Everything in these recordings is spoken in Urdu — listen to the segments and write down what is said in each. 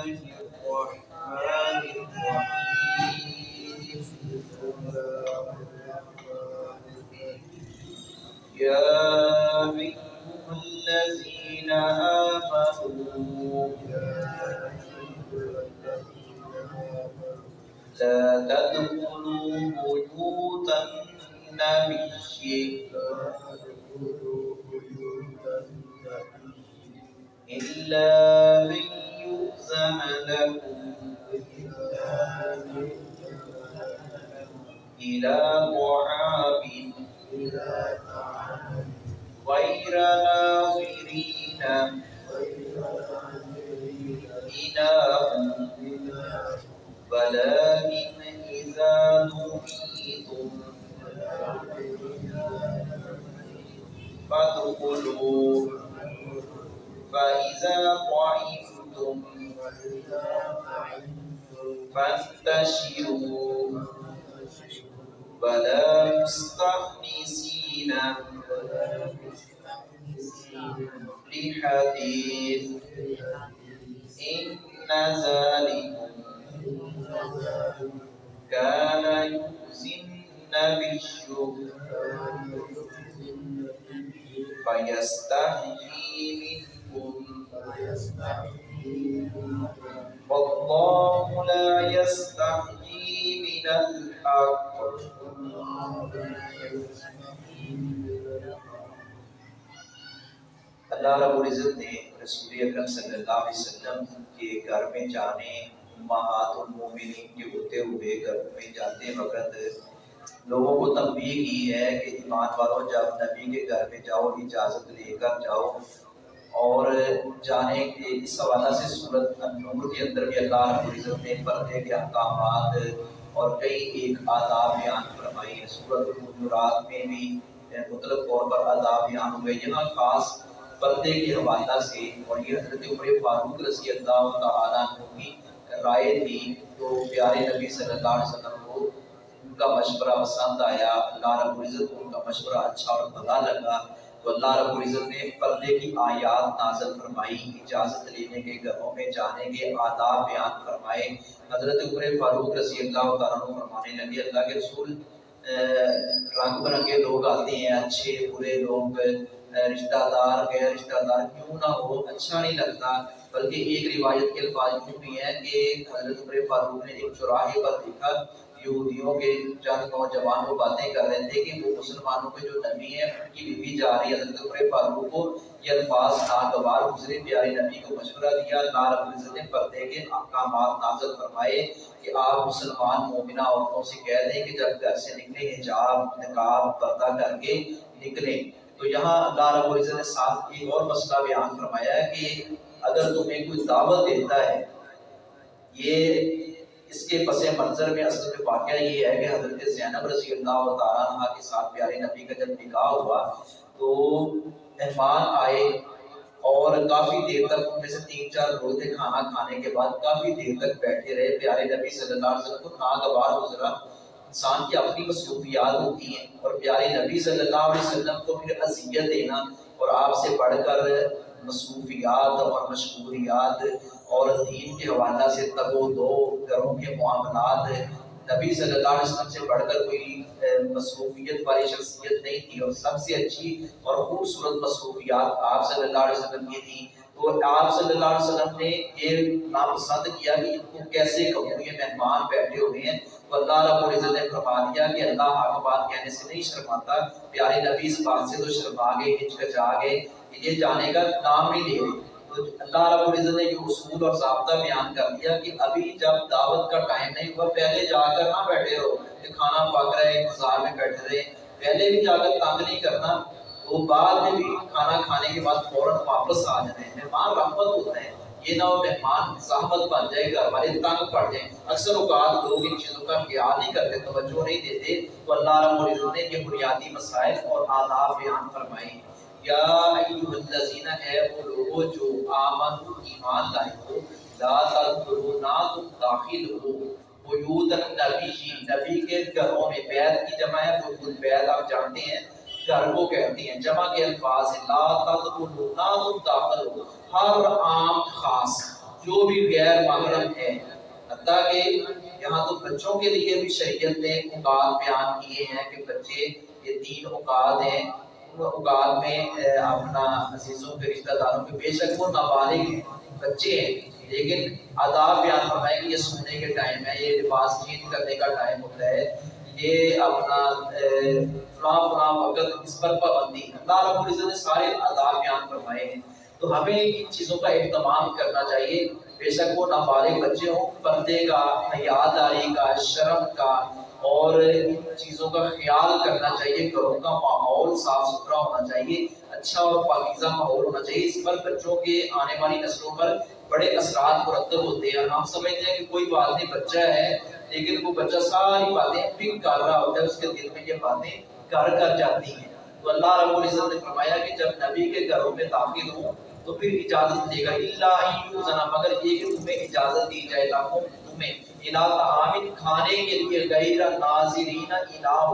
الرحمن الرحيم يا أيها الذين آمنوا لا تدخلوا بيوت النبي إلا أن يؤذن لكم إلى طعام غير ناظرين إناه ولكن إذا دعيتم فادخلوا فإذا طعمتم فانتشروا ولا مستأنسين لحديث إن ذلكم كان يؤذي النبي فيستحيي منكم والله لا يستحيي من الحق اللہ رب العزت نے رسول اکرم صلی اللہ علیہ وسلم کے گھر میں جانے امہات المومنین کے ہوتے ہوئے گھروں میں جاتے وقت لوگوں کو تنبیہ کی ہے کہ ایمان والوں جب نبی کے گھر میں جاؤ اجازت لے کر جاؤ اور جانے کے اس حوالہ سے سورۃ النور کے اندر بھی اللہ رب العزت نے پردے کے احکامات اور کئی ایک آداب بیان فرمائی ہے۔ سورۃ الحجرات میں بھی مطلق طور پر آداب بیان ہوئے، یہاں خاص پردے کے حوالہ سے، اور یہ حضرت عمر فاروق رضی اللہ تعالیٰ عنہ کی رائے تھی، تو پیارے نبی صلی اللہ علیہ وسلم کو ان کا مشورہ پسند آیا، اللہ رب العزت کو ان کا مشورہ اچھا اور بھلا لگا، تو اللہ رب العزت نے پردے کی آیات نازل فرمائی، اجازت لینے کے گھروں میں جانے کے آداب بیان فرمائے۔ حضرت عمر فاروق رضی اللہ تعالیٰ عنہ فرمانے لگے، اللہ کے رسول رنگ برنگے لوگ آتے ہیں، اچھے برے لوگ، رشتہ دار غیر رشتہ دار کیوں نہ ہو، اچھا نہیں لگتا۔ بلکہ ایک روایت کے الفاظ یوں بھی ہیں کہ حضرت عمر فاروق نے ایک چوراہے پر دیکھا یہودیوں کے چند نوجوان وہ باتیں کر رہے تھے کہ وہ مسلمانوں کے جو نبی ہیں ان کی بیوی جا رہی ہے۔ حضرت عمر فاروق کو یہ الفاظ ناگوار گزرے، پیارے نبی کو مشورہ دیا، اللہ رب العزت نے پردے کے احکامات نازل فرمائے کہ آپ مسلمان مومنہ عورتوں سے کہہ دیں کہ جب گھر سے نکلیں حجاب نقاب پردہ کر کے نکلیں۔ تو یہاں اللہ رب العزت نے ساتھ ایک اور مسئلہ بیان فرمایا ہے کہ اگر تمہیں کوئی دعوت دیتا ہے، یہ اس کے پس منظر میں اصل میں واقعہ یہ ہے کہ حضرت زینب رضی اللہ تعالیٰ عنہ کے ساتھ پیارے نبی کا جب نکاح ہوا تو مہمان آئے اور کافی دیر تک، ان میں سے 3-4 لوگ تھے، کھانا کھانے کے بعد کافی دیر تک بیٹھے رہے۔ پیارے نبی صلی اللہ علیہ وسلم کو ناگوار گزرا، انسان کی اپنی مصروفیات ہوتی ہیں اور پیارے نبی صلی اللہ علیہ وسلم کو پھر اذیت دینا اور آپ سے بڑھ کر مصروفیات اور مشغولیات اور دین کے حوالہ سے تگ و دو، گھروں کے معاملات، نبی صلی اللہ علیہ وسلم سے بڑھ کر کوئی مصروفیت والی شخصیت نہیں تھی، اور سب سے اچھی اور خوبصورت مصروفیات آپ صلی اللہ علیہ وسلم کی تھی۔ تو آپ صلی اللہ علیہ وسلم نے یہ ناپسند کیا کہ ان کو کیسے کہوں، یہ مہمان بیٹھے ہوئے ہیں، تو اللہ رب العزت نے فرما دیا کہ اللہ حق بات کہنے سے نہیں شرماتا۔ پیارے نبی اس بات سے تو شرما گئے، ہچکچا گئے کہ یہ جانے کا نام نہیں لے رہے۔ تو اللہ رب العزت نے یہ اصول اور ضابطہ بیان کر دیا کہ ابھی جب دعوت کا ٹائم نہیں ہوا، پہلے جا کر نہ بیٹھے رہو کہ کھانا پک رہے ہیں انتظار میں بیٹھے رہے، پہلے بھی جا کر تنگ نہیں کرنا، تو بعد میں بھی کھانا کھانے کے بعد فوراً واپس آ جانے۔ مہمان رحمت ہوتا ہے، یہ نہ ہو مہمان زحمت بن جائے، گھر والے تنگ پڑ جائیں۔ اکثر اوقات لوگ ان چیزوں کا خیال نہیں کرتے، توجہ نہیں دیتے، تو اللہ رب العزت نے یہ بنیادی مسائل اور آداب بیان فرمائے۔ یا ایھا الذین، ہے وہ لوگوں جو آمنوا ایمان لائے ہو، لا تدخلوا، نہ تم داخل ہو، بیوت النبی، نبی کے گھروں میں، بیت کی جمع ہے بیت، بیت آپ جانتے ہیں گھر کو کہتے ہیں، جمع کے الفاظ ہیں، لا تدخلوا، نہ تم داخل ہو، ہر عام خاص، جو بھی غیر محرم ہے، حتیٰ کہ یہاں تو بچوں کے لیے بھی شریعت نے اوقات بیان کیے ہیں کہ بچے یہ 3 اوقات ہیں، ان اوقات میں اپنا عزیزوں کے رشتہ داروں کے، بے شک وہ نابالغ ہیں، بچے ہیں، لیکن آداب بیان فرمائے کہ یہ سونے کے ٹائم ہے، یہ لباس چینج کرنے کا ٹائم ہوتا ہے، یہ اپنا فلاں وقت، اس پر پابندی، اللہ رب العزت نے سارے آداب بیان فرمائے ہیں، تو ہمیں ان چیزوں کا اہتمام کرنا چاہیے، بے شک وہ نابالغ بچے ہوں، پردے کا، حیاداری کا، شرم کا، اور ان چیزوں کا خیال کرنا چاہیے، گھروں کا ماحول صاف ستھرا ہونا چاہیے، اچھا اور پاکیزہ ماحول ہونا چاہیے، اس پر بچوں کے آنے والی نسلوں پر بڑے اثرات مرتب ہوتے ہیں۔ ہم سمجھتے ہیں کہ کوئی بات نہیں، بچہ ہے، لیکن وہ بچہ ساری باتیں پک کر رہا ہوتا ہے، اس کے دل میں یہ باتیں کر جاتی ہیں۔ تو اللہ رب العزت نے فرمایا کہ جب نبی کے گھروں میں داخل ہوں تو پھر اجازت دے گا، الا ان یؤذن، مگر یہ کہ تمہیں اجازت دی جائے، لکم تمہیں، الی طعام، کھانے کے لیے، غیر ناظرین اناہ،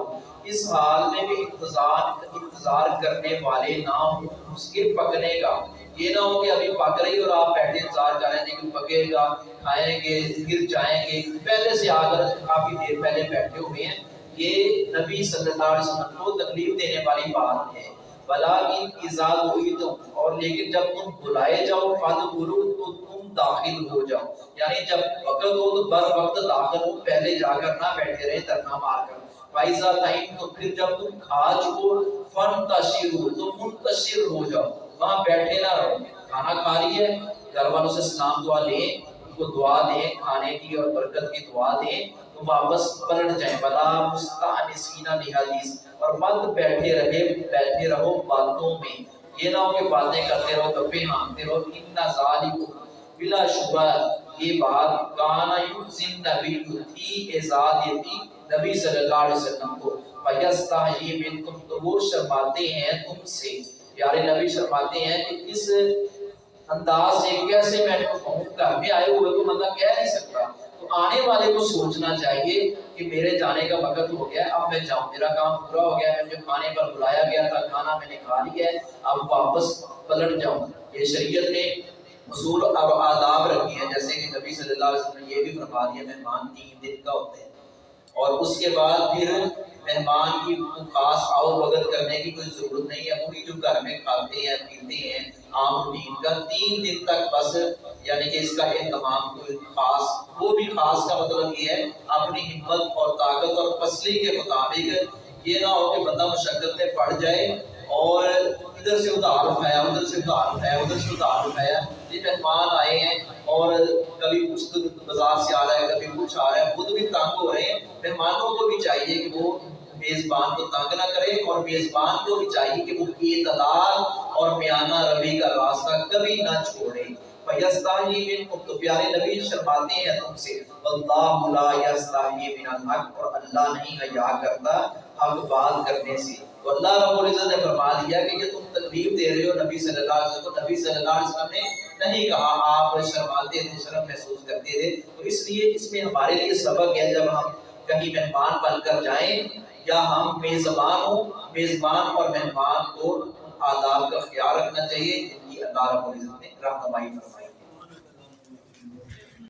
اس حال میں بھی انتظار کرنے والے نہ ہوں اس کے پکنے کا، یہ نہ ہو کہ ابھی پک رہی اور آپ بیٹھے انتظار کر رہے ہیں لیکن پکے گا، کھائیں گے، گر جائیں گے، پہلے سے آ کر کافی دیر پہلے بیٹھے ہوئے ہیں، یہ نبی صلی اللہ علیہ وسلم کو تکلیف دینے والی بات ہے۔ وَلَٰكِنْ إِذَا دُعِيتُمْ، اور لیکن جب تم بلائے جاؤ، فَادْخُلُوا، تو تم داخل ہو جاؤ، یعنی جب وقت ہو تو بر وقت داخل ہو، پہلے جا کر نہ بیٹھے رہے دھرنا مار کر۔ فَإِذَا طَعِمْتُمْ، تو پھر جب تم کھا چکو، فَانْتَشِرُوا، تو منتشر ہو جاؤ، وہاں بیٹھے نہ رہو، کھانا کھا لیے، گھر والوں سے سلام دعا لیں، ان کو دعا دیں، کھانے کی اور برکت کی دعا دیں، تو واپس پلٹ جائیں، وَلَا مُسْتَأْنِسِينَ لِحَدِيثٍ، اور مت بیٹھے رہو باتوں میں، یہ نہ ہو کہ باتیں کرتے رہو، گپیں ہانکتے رہو، ان ذالکم، بلا شبہ یہ بات، کان یؤذی النبی، تھی اعزاز دیتی نبی صلی اللہ علیہ وسلم کو، فیستحیی منکم، تو وہ شرماتے ہیں تم سے، پیارے نبی شرماتے ہیں کہ کس انداز سے، کیسے میں کہوں، گھر میں آئے ہوئے کو بندہ کہہ نہیں سکتا، تو آنے والے کو سوچنا چاہیے کہ میرے جانے کا وقت ہو گیا، اب میں جاؤں، میرا کام پورا ہو گیا ہے، مجھے کھانے پر بلایا گیا تھا، کھانا میں نے کھا لیا ہے، اب واپس پلٹ جاؤں۔ یہ شریعت نے اصول اور آداب رکھی ہیں، جیسے کہ نبی صلی اللہ علیہ وسلم نے یہ بھی فرما دیا، مہمان 3 دن کا ہوتے ہیں، اور اس کے بعد پھر مہمان کی خاص آؤ بھگت کرنے کی کوئی ضرورت نہیں ہے، وہی جو گھر میں کھاتے ہیں پیتے ہیں عام روٹین کا، 3 دن تک بس، یعنی کہ اس کا اہتمام کوئی خاص، وہ بھی خاص کا مطلب یہ ہے اپنی ہمت اور طاقت اور فصلی کے مطابق، یہ نہ ہو کہ بندہ مشقت میں پڑ جائے اور ادھر سے ادھار اٹھایا، ادھر سے ادھار اٹھایا، ادھر سے ادھار اٹھایا، یہ مہمان آئے ہیں اور کبھی کچھ بازار سے آ رہا ہے، کبھی کچھ آ رہا ہے، خود بھی تنگ ہو رہے ہیں، مہمانوں کو بھی چاہیے کہ وہ میزبان کو تنگ نہ کرے، اور میزبان کو بھی چاہیے کہ وہ اعتدال اور میانہ روی کا راستہ کبھی نہ چھوڑے۔ فَيَسْتَحْيِي مِنْكُمْ، تو پیارے نبی شرماتے ہیں تم سے، وَاللَّهُ لَا يَسْتَحْيِي مِنَ الْحَقِّ، اور اللہ نہیں حیا کرتا حق بات کرنے سے۔ تو اللہ رب العزت نے فرما دیا کہ یہ تم تکلیف دے رہے ہو نبی صلی اللہ علیہ وسلم کو، نبی صلی اللہ علیہ وسلم نے نہیں کہا، آپ شرماتے تھے، شرم محسوس کرتے تھے، تو اس لیے اس میں ہمارے لیے سبق ہے، جب ہم کہیں مہمان بن کر جائیں یا ہم میزبان ہوں، میزبان اور مہمان کو آداب کا خیال رکھنا چاہیے، جن کی اللہ رب العزت نے رہنمائی فرمائی۔